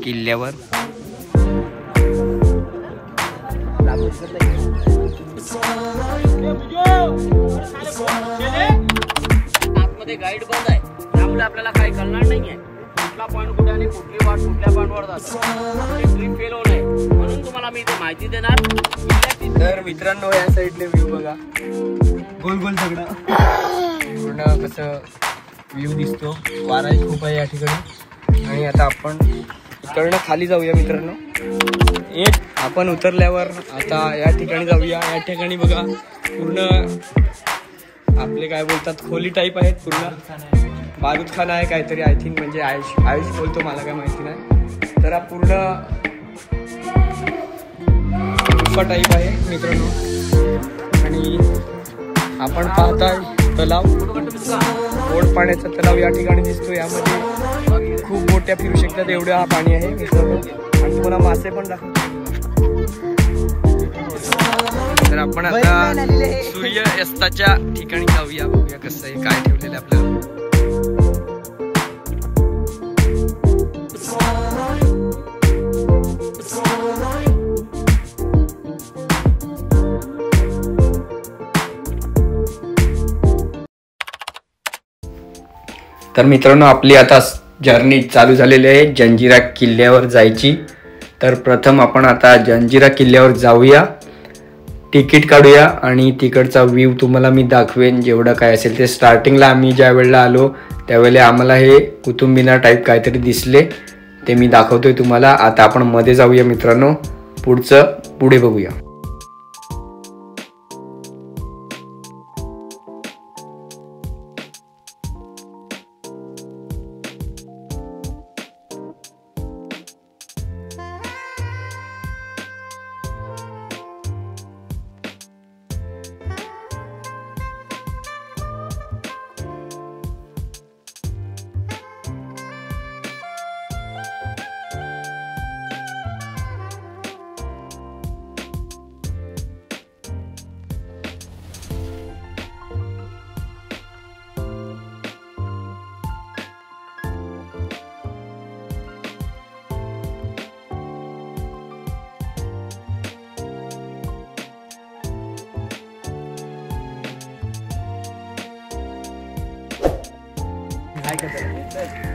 किल्ल्यावर आतमध्ये गाईड बंद आहे, त्यामुळे आपल्याला काही कळणार नाहीये कुठला पॉईंट कुठे आणि कुठली वाट कुठल्या पॉईंटवर जातो. ट्रिप फेल होऊ नये म्हणून तुम्हाला मी इथे माहिती देणार. तर मित्रांनो, या साईडने व्ह्यू बघा, गोल गोल सगळं पूर्ण कसं व्ह्यू दिसतो. वाराही खूप आहे या ठिकाणी. आणि आता आपण उतरणं खाली जाऊया मित्रांनो. आपण उतरल्यावर आता या ठिकाणी जाऊया. या ठिकाणी बघा पूर्ण आपले काय बोलतात खोली टाईप आहेत. पूर्ण बारूदखाना आहे काहीतरी, आय थिंक, म्हणजे आयुष बोलतो, मला काय माहिती नाही. तर हा पूर्ण गुफा टाईप आहे मित्रांनो. आणि आपण पाहताय तलाव, गोड पाण्याचा तलाव या ठिकाणी दिसतो. यामध्ये खूप बोट्या फिरू शकतात एवढं हा पाणी आहे मित्रांनो. आणि तुम्हाला मासे पण दाखवतो. तर आपण आता सूर्यास्ताच्या ठिकाणी जाऊया, बघूया कसं आहे, काय ठेवलेलं आपल्याला. तर मित्रांनो, आपली आता जर्नी चालू झालेली आहे जंजिरा किल्ल्यावर जायची. तर प्रथम आपण आता जंजिरा किल्ल्यावर जाऊया, तिकीट काढूया आणि तिकडचा व्ह्यू तुम्हाला मी दाखवेन जेवढं काय असेल ते. स्टार्टिंगला आम्ही ज्या वेळेला आलो त्यावेळेला आम्हाला हे कुतुब मिनार टाईप काहीतरी दिसले, ते मी दाखवतोय तुम्हाला. आता आपण मध्ये जाऊया मित्रांनो, पुढे बघूया.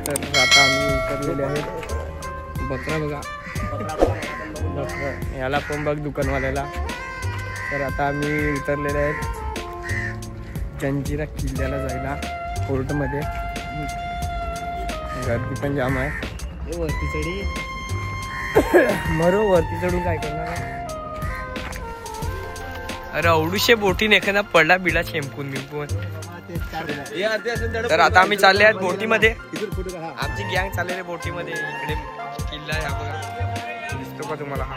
तर आता आम्ही उतरलेले आहेत. बकरा बघा, बकरा याला पण बघ दुकानवाल्याला. तर आता आम्ही उतरलेले आहेत जंजिरा किल्ल्याला जायला फोर्टमध्ये. गर्दी पण जाम आहे. वरती चढी वरती चढून काय करणार आहे. अरे अवडूशे बोटीन एखादा पडला बिडा चेंपून बिंपून. तर आता आम्ही चालले आहेत बोटीमध्ये. आमची गँग चाललेली बोटीमध्ये. इकडे किल्ला आहे हा बघा, दिसतो का तुम्हाला? हा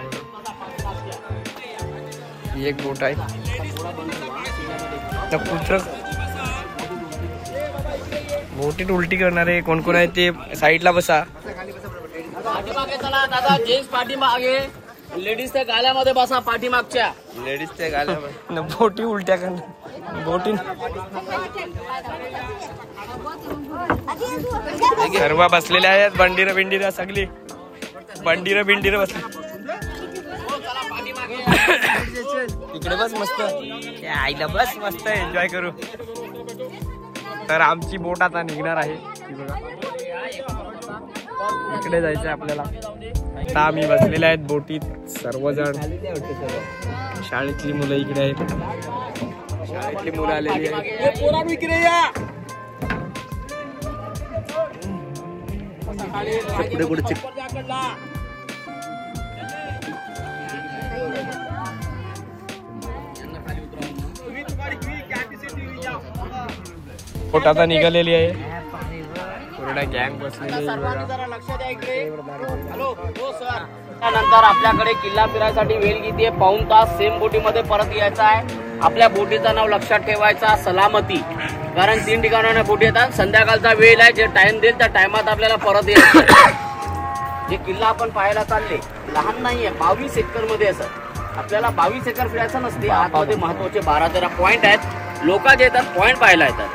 ही एक बोट आहे. तर कुत्र बोटीत उलटी करणारे कोण कोण आहे ते साईडला बसा. चला दादा, जेंट्स पाठीमागे, लेडीज त्या गाल्यामध्ये बसा पाठीमागच्या. लेडीज त्या गाल्यामध्ये बोटी उलट्या करणार. बोटी सर्व बसलेले आहेत. बंडीर सगळी बंडीर बसले. इकडे बस मस्त, आईला बस मस्त एन्जॉय करू. तर आमची बोट आता निघणार आहे. इकडे जायचं आपल्याला. आता आम्ही बसलेले आहेत बोटीत सर्वजण. शाळेतली मुलं इकडे आहेत. शाळेतली मुलं आलेली आहेत. बोट आता निघालेली आहे. पूर्ण गँग बसलेली आहे. नंतर आपल्याकडे किल्ला फिरायसाठी वेळ किती? पाऊण तास. सेम बोटीमध्ये परत यायचं आहे. आपल्या बोटीचं नाव लक्षात ठेवायचा सलामती, कारण 3 ठिकाणांना बोटी येतात. संध्याकाळचा वेळ आहे, जे टाइम देईल त्या टाइमात आपल्याला परत यायचं. जे किल्ला आपण पाहायला चालले लहान नाहीये, 22 एकर मध्ये असं. आपल्याला 22 एकर फिरायचं नसते. आतमध्ये महत्वाचे 12-13 पॉइंट आहेत. लोक जे येतात पॉइंट पाहायला येतात.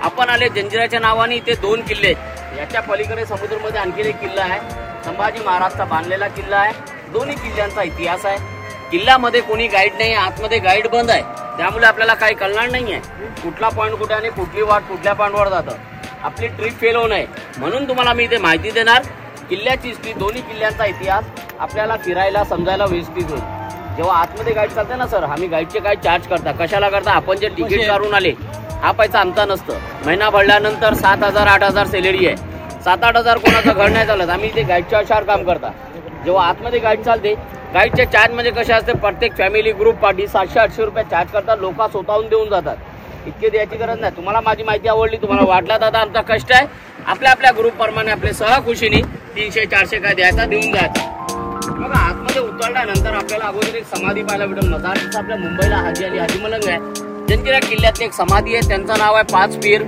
आपण आले जंजिऱ्याच्या नावाने. इथे 2 किल्ले आहेत. याच्या पलीकडे समुद्रामध्ये आणखी एक किल्ला आहे. संभाजी महाराजचा बांधलेला किल्ला आहे. दोन्ही किल्ल्यांचा इतिहास आहे. किल्ल्यामध्ये कोणी गाईड नाही, आतमध्ये गाईड बंद आहे. त्यामुळे आपल्याला काही कळणार नाहीये कुठला पॉईंट कुठे आणि कुठली वाट कुठल्या पॉईंटवर जातं. आपली ट्रिप फेल होऊ नये म्हणून तुम्हाला मी इथे माहिती देणार. किल्ल्याची हिस्ट्री, दोन्ही किल्ल्यांचा इतिहास आपल्याला फिरायला समजायला व्यवस्थित होईल. जेव्हा आतमध्ये गाईड चालते ना सर, आम्ही गाईडचे काय चार्ज करता, कशाला करता? आपण जे तिकीट काढून आले हा पैसा आमचा नसतं. महिना भरल्यानंतर 7,000 8,000 सॅलरी आहे. 7-8 हजार कोणाचं घर नाही चालत. आम्ही इथे गाईडच्या आशावर काम करता. जेव्हा आतमध्ये गाईड चालते, गाईडचे चार्ज म्हणजे कसे असते, प्रत्येक फॅमिली ग्रुप पार्टी 700-800 रुपये चार्ज करतात. लोक स्वतःहून देऊन जातात. इतके द्यायची गरज नाही. तुम्हाला माझी माहिती आवडली, तुम्हाला वाटला दादा आमचा कष्ट आहे, आपल्या आपल्या ग्रुप प्रमाणे आपले सहखुशीने 300-400 काय द्यायचा देऊन जायचा. बघा आतमध्ये उतरल्यानंतर आपल्याला अगोदर एक समाधी पाहायला भेटेल. मजारचा आपल्या मुंबईला हाजी अली हाजी मलंग आहे. जंजिरा किल्ल्यातली एक समाधी आहे, त्यांचं नाव आहे 5 पीर.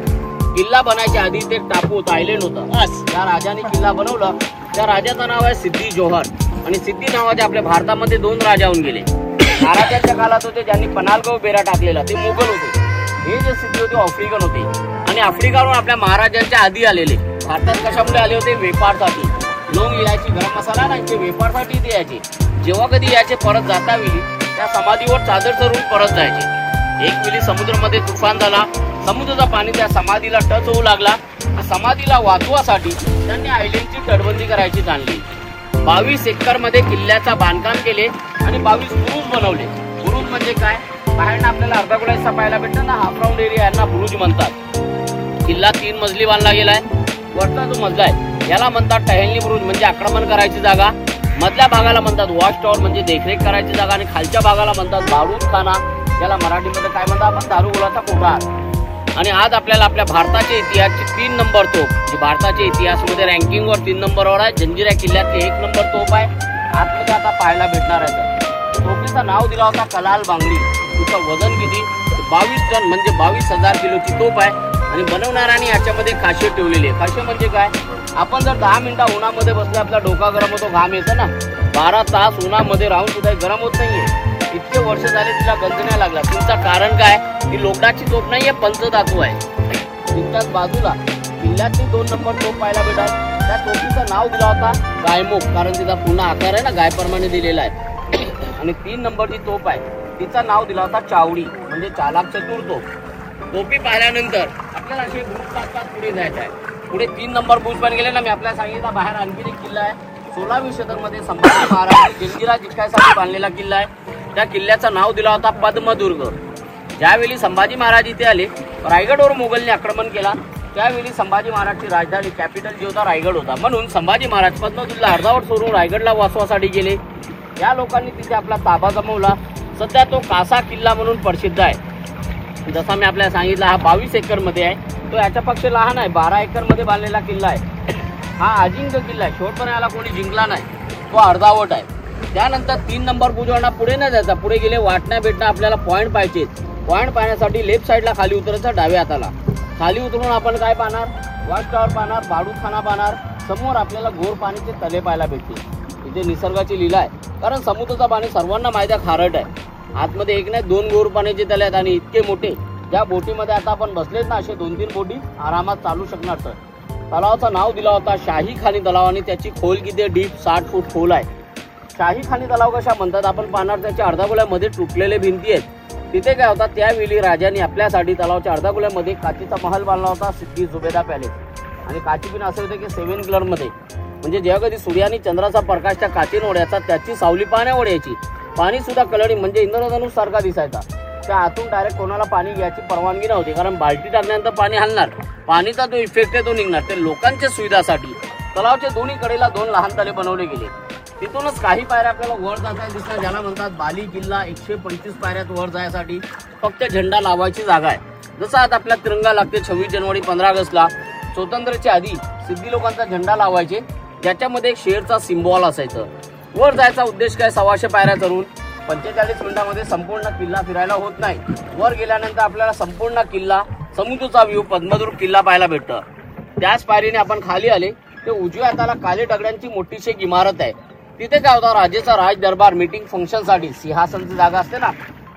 किल्ला बनायच्या आधी ते टापू होता, आयलंड होतं. त्या राजाने किल्ला बनवला. त्या राजाचं नाव आहे सिद्धी जोहर. आणि सिद्धी नावाचे आपल्या भारतामध्ये 2 राजा होऊन गेले. महाराजांच्या काळात होते ज्यांनी पनालगाव बेरा टाकलेला, ते मुघल होते. हे जे सिद्धी होते आफ्रिकन होते. आणि आफ्रिकावरून आपल्या महाराजांच्या आधी आलेले. भारतात कशामुळे आले होते? वेपारसाठी. लोंग इलायची, गरम मसाला नाही, ते वेपारसाठी इथे यायचे. जेव्हा कधी यायचे परत जाता वेळी त्या समाधीवर चादर चढवून परत जायचे. एक वेळी समुद्रामध्ये तुफान झाला. समुद्राचा पाणी त्या समाधीला टच होऊ लागला. समाधीला वाचवासाठी त्यांनी आयलंडची तटबंदी करायची जाणली. 22 एकर मध्ये किल्ल्याचा बांधकाम केले आणि 22 बुरुज बनवले. बुरुज म्हणजे काय? बाहेरनं आपल्याला अर्धा गोळाचा पाहायला भेटतं ना, हाफ राऊंड एरिया यांना बुरुज म्हणतात. किल्ला 3 मजली बांधला गेलाय. वरचा जो मजला आहे याला म्हणतात टहलनी बुरुज म्हणजे आक्रमण करायची जागा. मधल्या भागाला म्हणतात वॉच टॉवर म्हणजे देखरेख करायची जागा. आणि खालच्या भागाला म्हणतात बारूदखाना, याला मराठीमध्ये काय म्हणतात आपण? दारुगोळाचा कोठार. आणि आज आपल्याला आपल्या भारताच्या इतिहासची 3 नंबर तोफ, जी भारताच्या इतिहासामध्ये रँकिंगवर 3 नंबरवर आहे, जंजिरा किल्ल्यातली 1 नंबर तोफ आहे. आतमध्ये आता पाहायला भेटणार आहे. तोफीचं नाव दिला होता कलाल बांगडी. तिचं वजन किती? 22 टन म्हणजे 22,000 किलोची तोफ आहे. आणि बनवणाऱ्यांनी याच्यामध्ये खासियत ठेवलेली आहे. खासियत म्हणजे काय? आपण जर 10 मिनिटं उन्हामध्ये बसले, आपला डोका गरम होतो, घाम येतो ना. 12 तास उन्हामध्ये राहून सुद्धा गरम होत नाहीये. इतके वर्ष झाले तिला गंज नाही लागला. तुमचं कारण काय? ती लोखंडाची तोफ नाहीये, पंचधातू आहे. तिच्याच बाजूला किल्ल्यातली 2 नंबर तोफ पाहायला भेटतात. त्या तोफीचं नाव दिला होता गायमुख, कारण तिचा पूर्ण आकार आहे ना गायप्रमाणे दिलेला आहे. आणि 3 नंबरची तोफ आहे, तिचं नाव दिला होता चावडी म्हणजे चालाक चतुर तोफ. तोफी पाहिल्यानंतर आपल्याला असे बुज टाकतात पुढे जायचं आहे. पुढे 3 नंबर बुज पण गेले ना. मी आपल्याला सांगितलं बाहेर आणखी एक किल्ला आहे. 16वी शतकामध्ये संभाजी महाराज जंजिरा जिंकायसाठी बांधलेला किल्ला आहे. त्या किल्ल्याचं नाव दिला होता पद्मदुर्ग. ज्यावेळी संभाजी महाराज इथे आले, रायगडवर मोगलने आक्रमण केला, त्यावेळी संभाजी महाराजची राजधानी कॅपिटल जी होता रायगड होता. म्हणून संभाजी महाराज पद्मदुर्गला अर्धावट सोडून रायगडला वाचवासाठी गेले. या लोकांनी तिथे आपला ताबा जमवला. सध्या तो कासा किल्ला म्हणून प्रसिद्ध आहे. जसा मी आपल्याला सांगितलं हा 22 एकर मध्ये आहे. तो याच्यापेक्षा लहान आहे, 12 एकर मध्ये बांधलेला किल्ला आहे. हा अजिंक्य किल्ला आहे. शेवटपर्यंत याला कोणी जिंकला नाही, तो अर्धावट आहे. त्यानंतर 3 नंबर बुजवणा पुढे नाही जायचा. पुढे गेले वाटण्या भेटणं आपल्याला पॉईंट पाहिजे. पॉईंट पाहण्यासाठी लेफ्ट साईडला खाली उतरायचं, डाव्या हाताला. खाली उतरून आपण काय पाहणार? वॉच टॉवर पाहणार, बारूदखाना पाहणार. समोर आपल्याला गोर पाणीचे तले पाहायला भेटतील. इथे निसर्गाची लीला आहे, कारण समुद्राचा पाणी सर्वांना माहिती आहे खारट आहे. आतमध्ये एक नाही 2 गोर पाण्याचे तले आहेत आणि इतके मोठे. ज्या बोटीमध्ये आता आपण बसलेत ना, असे 2-3 बोटी आरामात चालू शकणार. सर तलावाचं नाव दिला होता शाही खानी तलाव. आणि त्याची खोल किती? डीप 60 फूट खोल आहे. शाही खानी तलाव कशा म्हणतात आपण पाहणार. त्याच्या अर्धागोल्यामध्ये तुटलेले भिंती आहेत. तिथे काय होता? त्यावेळी राजांनी आपल्यासाठी तलावाच्या अर्धागोल्यामध्ये काचीचा महल बांधला होता, सिद्धी जुबेदा पॅलेस. आणि काची पिन असे होते की 7 कलर मध्ये, म्हणजे जेव्हा कधी सूर्य आणि चंद्राचा प्रकाश त्या काचीन ओढ्याचा, त्याची सावली पाण्या ओढ्याची. पाणी सुद्धा कलरिंग म्हणजे इंद्रधनुष सारखा दिसायचा. त्या आतून डायरेक्ट कोणाला पाणी घ्यायची परवानगी नव्हती, कारण बाल्टी टाकल्यानंतर पाणी हलणार. पाणीचा जो इफेक्ट आहे तो निघणार. ते लोकांच्या सुविधासाठी तलावाच्या दोन्ही कडेला 2 लहान तळे बनवले गेले. तिथूनच काही पायऱ्या आपल्याला वर जाता दिसतात, ज्याला म्हणतात बाली किल्ला. 125 पायऱ्यात वर जायसाठी फक्त झेंडा लावायची जागा आहे. जसं आता आपला तिरंगा लागते 26 जानेवारी 15 ऑगस्टला, स्वातंत्र्याच्या आधी सिद्धी लोकांचा झेंडा लावायचे, ज्याच्यामध्ये एक शेरचा सिम्बॉल असायचं. वर जायचा उद्देश काय? 125 पायऱ्या चढून 45 मिनिटांमध्ये संपूर्ण किल्ला फिरायला होत नाही. वर गेल्यानंतर आपल्याला संपूर्ण किल्ला, समुद्राचा व्ह्यू, पद्मदुर्ग किल्ला पाहायला भेटतं. त्याच पायरीने आपण खाली आले ते उजव्या हाताला काले दगडांची मोठीशी एक इमारत आहे. तिथे काय होता? राजेचा राज दरबार मीटिंग फंक्शनसाठी सिंहासनची जागा असते ना,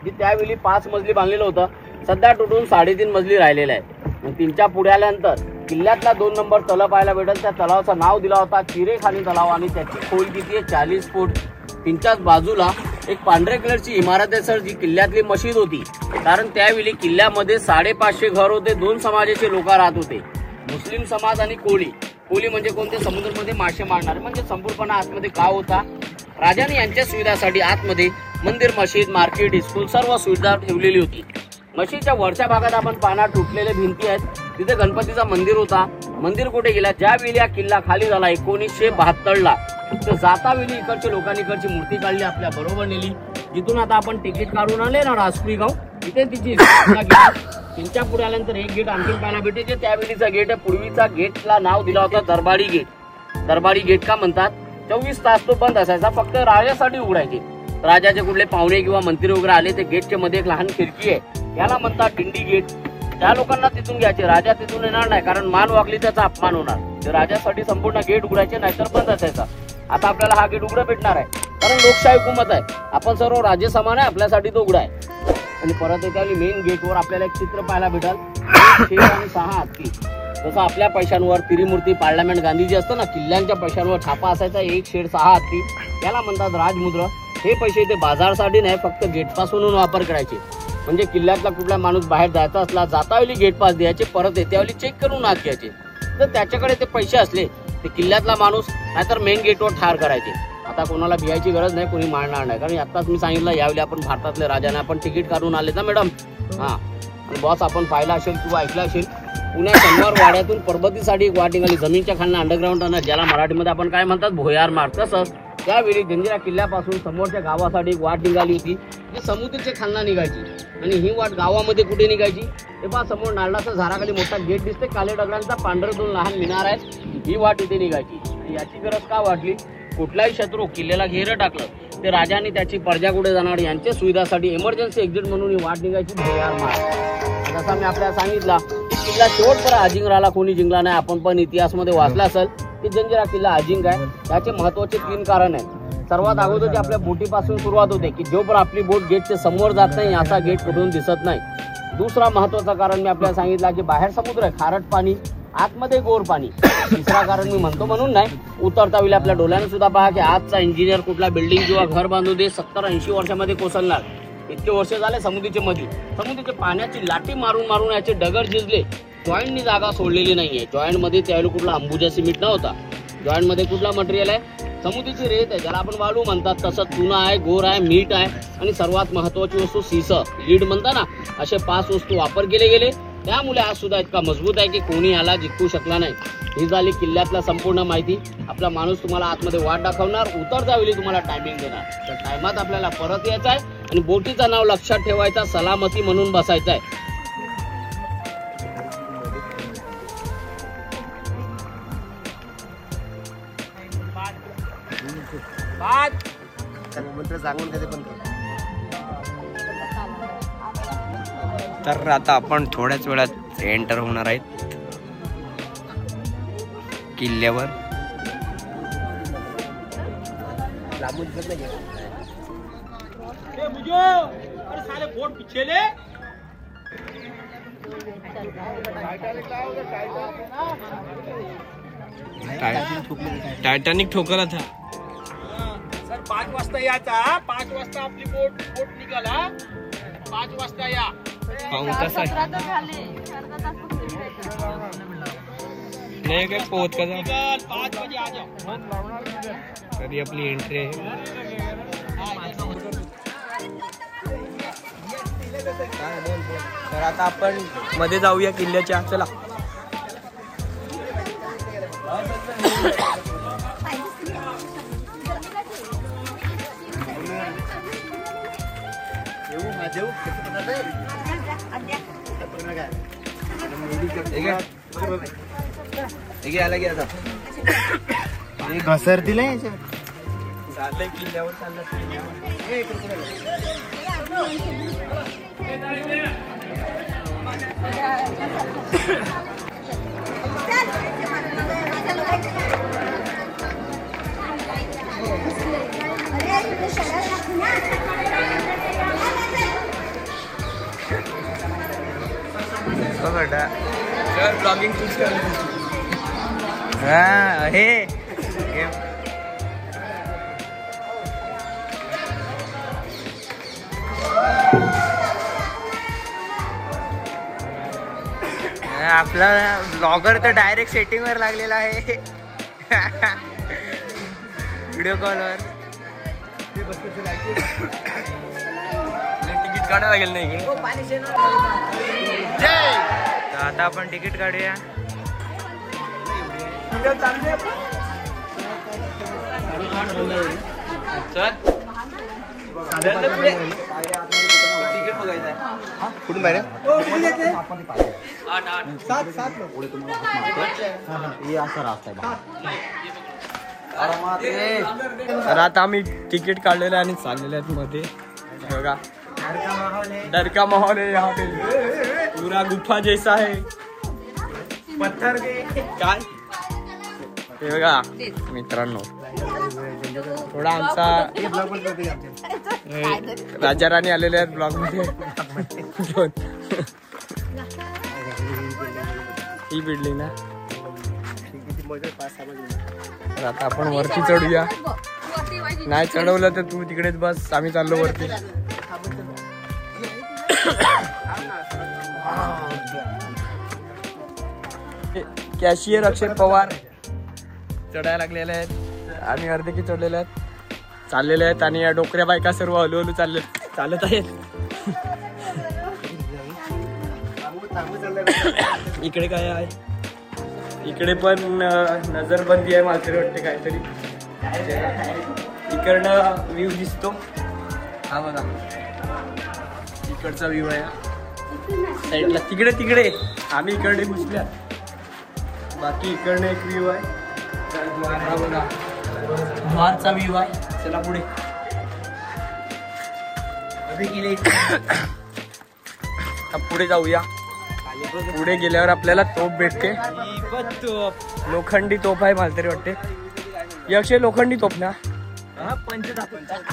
ती त्यावेळी 5 मजली बांधलेलं होतं. सध्या तुटून 3.5 मजली राहिलेलं आहे. मग 3च्या पुढे आल्यानंतर किल्ल्यातला 2 नंबर तलाव पाहायला भेटेल. त्या तलावाचं नाव दिला होता चिरेखानी तलाव आणि त्याची खोल किती आहे 40 फूट. 3च्याच बाजूला एक पांढऱ्या कलरची इमारत आहे सर, जी किल्ल्यातली मशीद होती. कारण त्यावेळी किल्ल्यामध्ये 550 घर होते. 2 समाजाचे लोक राहत होते, मुस्लिम समाज आणि कोळी. कोळी म्हणजे कोणते, समुद्रामध्ये मासे मारणारे, म्हणजे संपूर्णपणे आतमध्ये गाव होता. राजाने यांच्या सुविधासाठी आतमध्ये मंदिर, मशीद, मार्केट, स्कूल सर्व सुविधा ठेवलेली होती. मशीदच्या वरच्या भागात आपण पाहणार तुटलेले भिंती आहेत. तिथे गणपतीचा मंदिर होता. मंदिर कुठे गेला, ज्यावेळी हा किल्ला खाली झाला 1972ला, तर जातावेळी इकडच्या लोकांनी इकडची मूर्ती काढली, आपल्या बरोबर नेली. जिथून आता आपण तिकीट काढून आले ना राजपुरी गाव, तिथे तिची त्यांच्या पुढे आल्यानंतर एक गेट आणखी पाहायला भेटे, जे त्यावेळीचा गेट आहे. पूर्वीचा गेटला नाव दिला होता दरबारी गेट. दरबारी गेट का म्हणतात, 24 तास तो बंद असायचा, फक्त राजासाठी उघडायचे. राजाचे कुठले पाहुणे किंवा मंत्री वगैरे आले ते गेटच्या मध्ये एक लहान खिडकी आहे, याला म्हणतात दिंडी गेट. त्या लोकांना तिथून घ्यायचे, राजा तिथून येणार नाही, कारण मान वागली त्याचा अपमान होणार. ते राजासाठी संपूर्ण गेट उघडायचे, नाहीतर बंद असायचा. आता आपल्याला हा गेट उघडा भेटणार आहे, कारण लोकशाही हुकूमत आहे. आपण सर्व राज्य समान आहे, आपल्यासाठी तो उघडा आहे. आणि परत त्यावेळी मेन गेटवर आपल्याला एक चित्र पाहायला भेटेल, 6 आणि 6 हत्ती. जसं आपल्या पैशांवर त्रिमूर्ती, पार्लमेंट, गांधीजी असतं ना, किल्ल्यांच्या पैशांवर छापा असायचा, 1 शेर 6 हत्ती. याला म्हणतात राजमुद्रा. हे पैसे ते बाजारसाठी नाही, फक्त गेट पासून वापर करायचे. म्हणजे किल्ल्यातला कुठला माणूस बाहेर जायचा असला, जातावेळी गेट पास द्यायचे, परत येत्यावेळी चेक करून आत घ्यायचे. तर त्याच्याकडे ते पैसे असले ते किल्ल्यातला माणूस नाहीतर मेन गेटवर ठार करायचे. आता कोणाला भियायची गरज नाही, कोणी मारणार नाही, कारण आत्ताच मी सांगितलं यावेळी आपण भारतातले राजाने आपण तिकीट काढून आले ना मॅडम. हां, आणि बॉस आपण पाहिला असेल किंवा ऐकलं असेल, पुण्या शनिवार वाड्यातून परबतीसाठी एक वाट निघाली, जमीनच्या खालनं अंडरग्राऊंड, ज्याला मराठीमध्ये आपण काय म्हणतात भोयार मार्ग. तसंच त्यावेळी जंजिरा किल्ल्यापासून समोरच्या गावासाठी एक वाट निघाली होती, जी समुद्राच्या खालना निघायची. आणि ही वाट गावामध्ये कुठे निघायची, ते पहा समोर नारळाच्या झाडाखाली मोठा गेट दिसते, काले दगडांचा, पांढरे 2 लहान मिनार आहेत. ही वाट इथे निघायची. याची गरज का वाटली, कुठलाही शत्रू किल्ल्याला घेरं टाकलं ते राजाने त्याची प्रजा कुठे जाणार यांच्या सुविधासाठी इमर्जन्सी एक्झिट म्हणून ही वाट निघायची भोयार मार्ग. जसा मी आपल्याला सांगितला, किल्ला शेवटपर्यंत अजिंक्यला कोणी जिंकला नाही. आपण पण इतिहासमध्ये वाचला असेल की जंजिरा किल्ला अजिंक्य आहे. त्याचे महत्वाचे 3 कारण आहेत. सर्वात अगोदर जी आपल्या बोटीपासून सुरुवात होते की जोपर्यंत आपली बोट गेटच्या समोर जात नाही असा गेट कुठून दिसत नाही. दुसरा महत्वाचा कारण मी आपल्याला सांगितला की बाहेर समुद्र आहे, खारट पाणी, आतमध्ये गोर पाणी. तिसरा कारण मी म्हणतो म्हणून नाही, उतरता वेळी आपल्या डोळ्याने सुद्धा पहा की आजचा इंजिनियर कुठला बिल्डिंग किंवा घर बांधू दे 70-80 वर्षामध्ये कोसळणार. इतके वर्ष झाले समुद्राच्या मध्ये, समुद्राच्या पाण्याची लाटी मारून मारून याचे डगर झिजले. जॉईंटनी जागा सोडलेली नाहीये. जॉईंट मध्ये त्यावेळी कुठला अंबुजा सिमेंट नव्हता. जॉईंट मध्ये कुठला मटेरियल आहे, समुद्राची रेत आहे, ज्याला आपण वाळू म्हणतात. तसं चुना आहे, गोर आहे, मीठ आहे, आणि सर्वात महत्वाची वस्तू सीस, लीड म्हणता ना, असे 5 वस्तू वापर केले गेले. त्यामुळे आज सुद्धा इतका मजबूत आहे की कोणी याला जिंकू शकला नाही. ही झाली किल्ल्यातला संपूर्ण माहिती. आपला माणूस तुम्हाला आतमध्ये वाट दाखवणार, उतरता वेळी तुम्हाला टायमिंग देणार. त्या टायमात आपल्याला परत यायचं आहे आणि बोटीचं नाव लक्षात ठेवायचा, सलामती म्हणून बसायचं आहे. तर आता आपण थोड्याच वेळात एंटर होणार आहेत किल्ल्यावर. टायटॅनिक ठोकला था सर. 5 वाजता याचा, 5 वाजता आपली बोट निघाला, 5 वाजता या. नाही काय पोहत का 5 वाजे आ जाओ. तरी आपली एंट्री आहे. तर आता आपण मध्ये जाऊया किल्ल्याच्या. चला. घसरतील किल्ल्यावर चाललं. सर ब्लॉगिंग तूच कर. आपला ब्लॉगर तर डायरेक्ट सेटिंग वर लागलेला आहे. व्हिडिओ कॉलवर तिकीट काढायला लागेल नाही इकडे. तर आता आपण तिकीट काढूया. तिकीट बघायचं कुठून बाहेर तर आता आम्ही तिकीट काढलेलं आणि चाललेले आहेत मध्ये. बघा डर का माहौल है यहाँ पे, पूरा गुफा जैसा है. पत्थर काय हे बघा मित्रांनो, थोडा आमचा राजा राणी आलेले आहेत ब्लॉग मध्ये. ही बिल्डिंग ना. तर आता आपण वरती चढूया. नाही चढवलं तर तू तिकडेच बस, आम्ही चाललो वरती. कॅशियर अक्षय पवार चढायला लागलेले आहेत. आम्ही अर्धे की चढलेले आहेत, चाललेले आहेत. आणि या डोकऱ्या बायका सर्व हळूहळू चालत आहेत. इकडे काय आहे, इकडे पण नजरबंदी आहे मला तरी वाटते काहीतरी. इकडनं व्ह्यू दिसतो हा बघा, इकडचा व्ह्यू आहे साईडला. तिकडे आम्ही इकडे घुसल्या, बाकी इकडनं एक व्ह्यू आहे हा बघा, द्वारचा व्ह्यू आहे. चला पुढे. पुढे जाऊया. पुढे गेल्यावर आपल्याला तोफ भेटते. लोखंडी तोफ आहे मला तरी वाटते. यक्षय लोखंडी तोफ ना,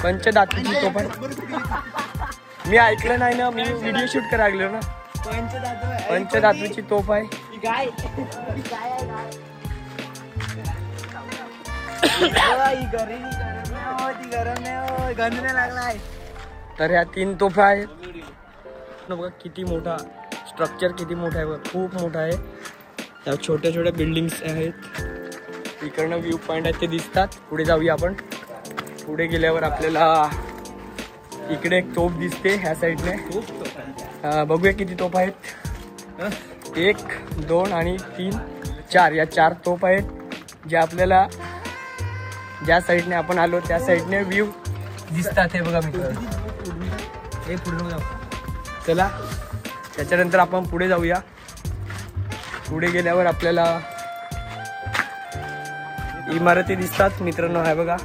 पंचधातूची तोफ आहे. मी ऐकलं नाही ना, मी व्हिडिओ शूट करायला लागलो ना. पंचधातूची तोफ आहे. तर ह्या 3 तोफा आहेत. बघा किती मोठा स्ट्रक्चर, किती मोठा आहे बघा, खूप मोठा आहे. त्या छोट्या छोट्या बिल्डिंग्स आहेत. इकडनं व्ह्यू पॉइंट आहेत ते दिसतात. पुढे जाऊया आपण. पुढे गेल्यावर आपल्याला इकडे एक तोफ दिसते ह्या साईडने. बघूया किती तोफ आहेत. 1, 2 आणि 3, 4 या 4 तोफ आहेत, ज्या आपल्याला ज्या साईडने आपण आलो त्या साईडने व्ह्यू दिसतात. हे बघा मित्र, हे पूर्ण जाऊ. चला त्याच्यानंतर आपण पुढे जाऊया. पुढे गेल्यावर आपल्याला इमारती दिसतात मित्रांनो. आहे बघा.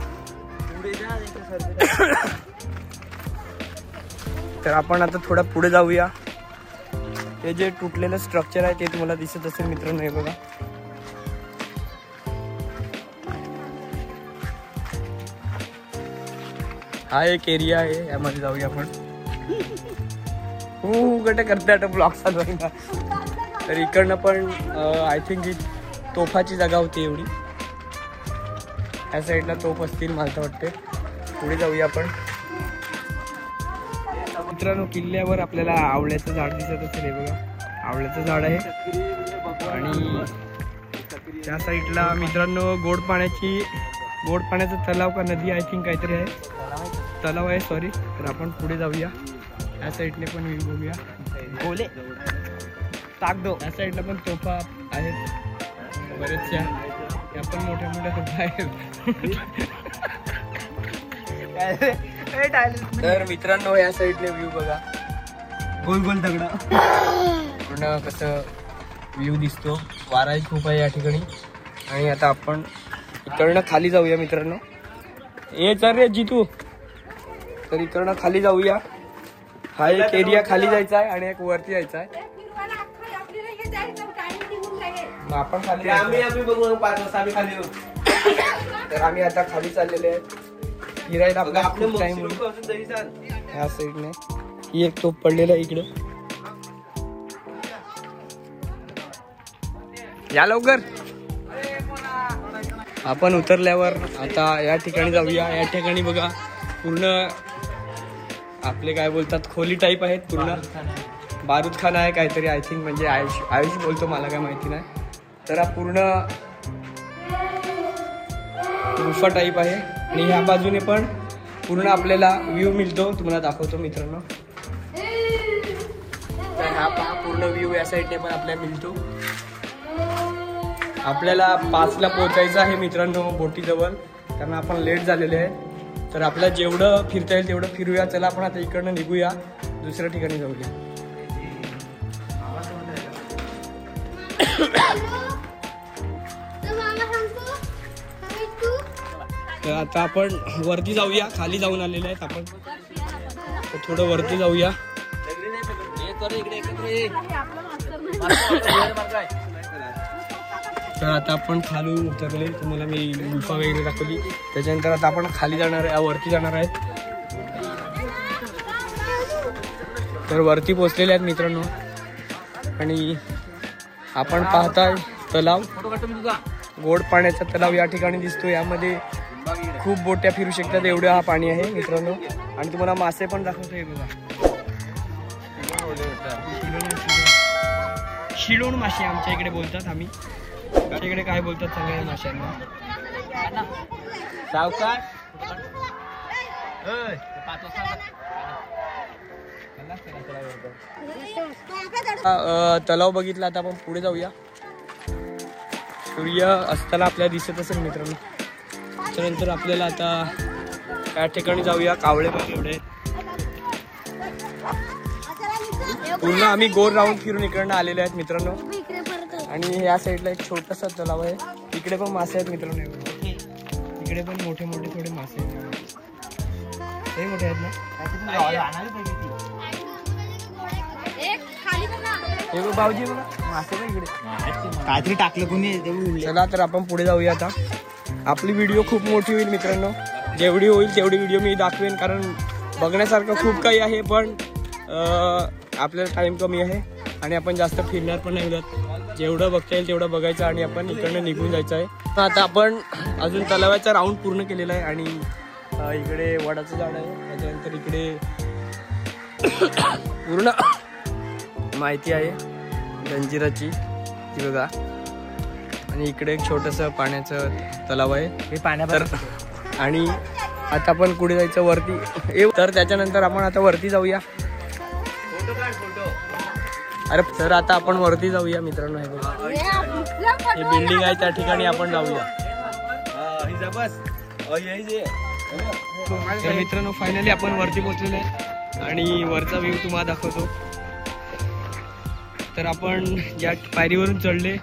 तर आपण आता थोडा पुढे जाऊया. हे जे तुटलेलं स्ट्रक्चर आहे ते तुम्हाला दिसत असेल मित्रांनो. हे बघा, हा एक एरिया आहे, यामध्ये जाऊया आपण. गट करते आता ब्लॉग चालू आहे ना. तर इकडनं पण आय थिंक ही तोफाची जागा होती एवढी. ह्या साईडला तोफ असतील मला तर वाटते. पुढे जाऊया आपण. मित्रांनो किल्ल्यावर आपल्याला आवळ्याचं झाड दिसत असेल. हे बघा, आवळ्याचं झाड आहे. आणि त्या साईडला मित्रांनो गोड पाण्याचा तलाव का नदी आय थिंक काहीतरी आहे. तलाव आहे सॉरी. तर आपण पुढे जाऊया. या साईडने पण व्ह्यू बघूया. गोले ताकदो या साईडला पण तोफा आहेत बरेचशा. या पण मोठ्या तोफा आहेत. तर मित्रांनो या साईडने व्ह्यू बघा, गोल गोल दगड पूर्ण कसं व्ह्यू दिसतो. वाराही खूप आहे या ठिकाणी. आणि आता आपण इकडनं खाली जाऊया मित्रांनो. हे चल रे जितू. तर इकडनं खाली जाऊया. हा एक एरिया खाली जायचा आहे आणि एक वरती जायचा आहे. आपण खाली बघू 5 वाजता आम्ही खाली. तर आम्ही आता खाली चाललेले आहेत फिरायला. आपला टाइम ह्या साईडने ही एक तोफ पडलेला आहे इकडे. या लवकर. आपण उतरल्यावर आता या ठिकाणी जाऊया. या ठिकाणी बघा पूर्ण आपले काय बोलतात खोली टाईप आहेत. पूर्ण बारूदखाना आहे काहीतरी आय थिंक, म्हणजे आयुष बोलतो, मला काय माहिती नाही. तर हा पूर्ण गुफा टाईप आहे आणि ह्या बाजूने पण पूर्ण आपल्याला व्ह्यू मिळतो. तुम्हाला दाखवतो मित्रांनो. तर हा पहा पूर्ण व्ह्यू या साईडने पण आपल्याला मिळतो. आपल्याला 5ला पोहोचायचं आहे मित्रांनो बोटीजवळ, कारण आपण लेट झालेले आहे. तर आपल्याला जेवढं फिरता येईल तेवढं फिरूया. चला आपण आता इकडनं निघूया, दुसऱ्या ठिकाणी जाऊया. तर आता आपण वरती जाऊया. खाली जाऊन आलेले आहेत आपण, तर थोडं वरती जाऊया. तर आता आपण खालून उतरले, तुम्हाला मी गुफा वगैरे दाखवली. त्याच्यानंतर आता आपण खाली जाणार आहे, वरती जाणार आहेत. तर वरती पोचलेले आहेत मित्रांनो आणि आपण पाहताय तलाव, गोड पाण्याचा तलाव या ठिकाणी दिसतो. यामध्ये खूप बोट्या फिरू शकतात एवढं हा पाणी आहे मित्रांनो. आणि तुम्हाला मासे पण दाखवतोय बघा, शिलोण मासे आमच्या इकडे बोलतात. आम्ही आमच्या इकडे काय बोलतात सगळ्या माशांना? सावकार. तलाव बघितला. आता आपण पुढे जाऊया. सूर्य असताना आपल्याला दिसत असेल मित्रांनो. त्यानंतर आपल्याला आता या ठिकाणी जाऊया. कावळे पण एवढे पूर्ण आम्ही गोल राऊंड फिरून इकडनं आलेले आहेत मित्रांनो. आणि या साईडला एक छोटासा तलाव आहे, इकडे पण मासे आहेत मित्रांनो. इकडे पण मोठे मोठे थोडे मासे आहेत, लई मोठे आहेत ना. हे भाऊजी बघा मासे पण इकडे काहीतरी टाकलं कोणी. चला तर आपण पुढे जाऊया. आता आपली व्हिडिओ खूप मोठी होईल मित्रांनो. जेवढी होईल तेवढी व्हिडिओ मी दाखवेन, कारण बघण्यासारखं खूप काही आहे. पण आपल्याला टाइम कमी आहे आणि आपण जास्त फिरणार पण नाही होत. जेवढं बघता येईल तेवढं बघायचं आणि आपण इकडनं निघून जायचं आहे. आता आपण अजून तलावाचा राऊंड पूर्ण केलेला आहे आणि इकडे वडाचं झाड आहे. त्याच्यानंतर इकडे पूर्ण माहिती आहे जंजिराची ती बघा. आणि इकडे एक छोटंसं पाण्याचं तलाव आहे हे पाण्यावर. आणि आता आपण पुढे जायचं वरती. तर त्याच्यानंतर आपण आता वरती जाऊया. अरे तर आता आपण वरती जाऊया मित्रांनो. हे बघा हे बिल्डिंग आहे, त्या ठिकाणी आपण जाऊया. तर मित्रांनो फायनली आपण वरती पोहोचलेलो आहे आणि वरचा व्ह्यू तुम्हाला दाखवतो. तर आपण ज्या पायरीवरून चढले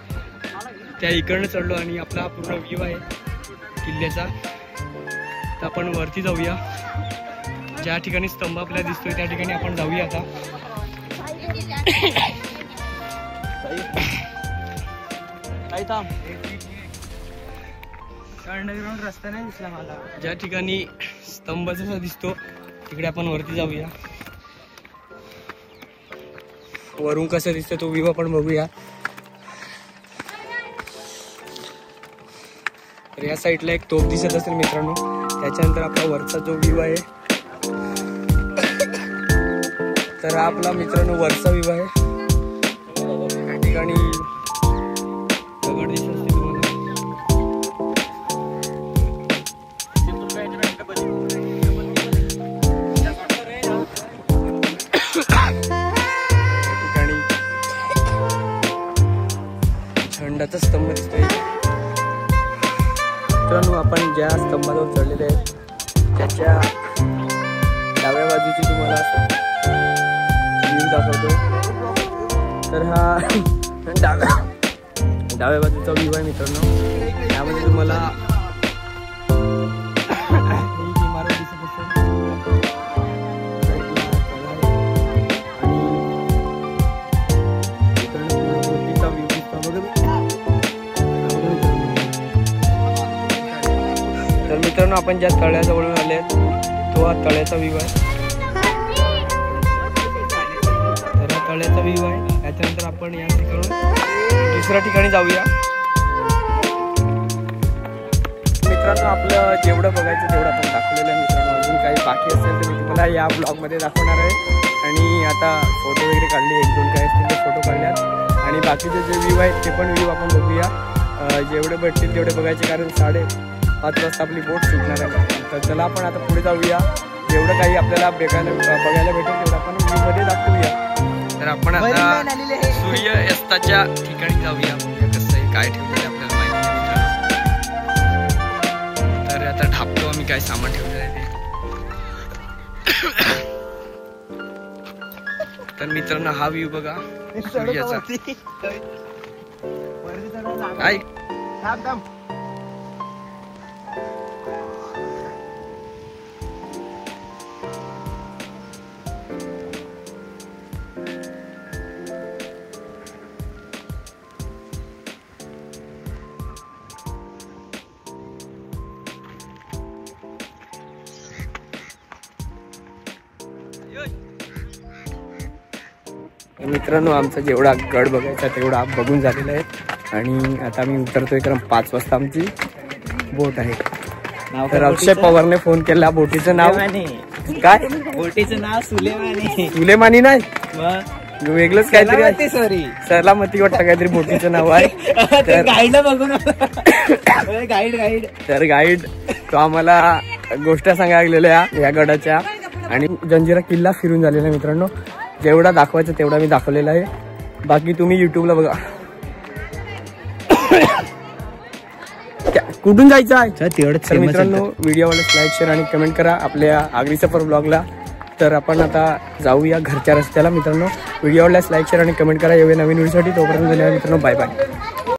त्या इकडनं चढलो आणि आपला पूर्ण व्ह्यू आहे किल्ल्याचा. तर आपण वरती जाऊया. ज्या ठिकाणी स्तंभ आपल्याला दिसतोय त्या ठिकाणी आपण जाऊया आता. रस्ता नाही दिसला मला. ज्या ठिकाणी स्तंभ जसा दिसतो तिकडे आपण वरती जाऊया. वरून कसं दिसतं तो व्ह्यू आपण बघूया. तर या साईडला एक तोफ दिसत असेल मित्रांनो. त्याच्यानंतर आपला वरचा जो व्ह्यू आहे, तर हा आपला मित्रांनो वरचा व्ह्यू आहे. या ठिकाणी दगड दिसत असतील तुम्हाला. झेंडाचा स्तंभ दिसतोय. मित्रांनो आपण ज्या स्तंभावर चढलेले आहेत त्याच्या डाव्या बाजूची तुम्हाला व्ह्यू दाखवतो. तर हा डाव्या बाजूचा व्ह्यू आहे मित्रांनो. त्यामध्ये तुम्हाला इमारत दिसत असेल. तर मित्रांनो आपण ज्या तळ्याजवळून आले तो हा तळ्याचा व्ह्यू आहे. तर हा तळ्याचा व्ह्यू आहे. त्याच्यानंतर आपण या ठिकाणी दुसऱ्या ठिकाणी जाऊया. मित्रांनो आपलं जेवढं बघायचं तेवढं आपण दाखवलेलं आहे मित्रांनो. अजून काही बाकी असेल तर मी तुम्हाला या ब्लॉगमध्ये दाखवणार आहे. आणि आता फोटो वगैरे काढले, 1-2 काय असतील ते फोटो काढल्यात आणि बाकीचे जे व्ह्यू आहेत ते पण व्ह्यू आपण बघूया. जेवढे भेटतील तेवढे बघायचे, कारण 5:30 वाजता आपली बोट सुटणार आहे. तर चला आपण आता पुढे जाऊया. जेवढं काही आपल्याला बघायला भेटेल तेवढं आपण व्ह्यूमध्ये दाखवूया. तर आपण आता सूर्यास्ताच्या ठिकाणी जाऊया. कसं आहे, काय ठेवलेलं आहे आपल्याला माहिती नाही मित्रांनो. तर आता ढापतो आम्ही काय सामान ठेवलेलं आहे ते. तर मित्रांनो हा व्ह्यू बघा सूर्याचा. काय मित्रांनो आमचा जेवढा गड बघायचा तेवढा बघून झालेला आहे. आणि आता मी उतरतोय, कारण 5 वाजता आमची बोट आहे. तर अक्षय पवारने फोन केला. बोटीचं नाव काय? बोटीचं नाव सुलेमानी. सुलेमानी नाही, वेगळंच काहीतरी आहे. सॉरी, सलामती वाटतं काहीतरी बोटीचं नाव आहे. गाईडला बघून गाईड तर गाईड तो आम्हाला गोष्टी सांगायला गेलेल्या या गडाच्या. आणि जंजिरा किल्ला फिरून झालेला आहे मित्रांनो. जेवढा दाखवायचं तेवढा मी दाखवलेला आहे. बाकी तुम्ही युट्यूबला बघा. कुठून जायचं आहे तेवढंच. मित्रांनो व्हिडिओला लाईक, शेअर आणि कमेंट करा आपल्या आगरी सफर ब्लॉगला. तर आपण आता जाऊया घरच्या रस्त्याला मित्रांनो. व्हिडिओला लाईक, शेअर आणि कमेंट करा. एवढे नवीन व्हिडिओसाठी. तोपर्यंत धन्यवाद मित्रांनो. Bye bye.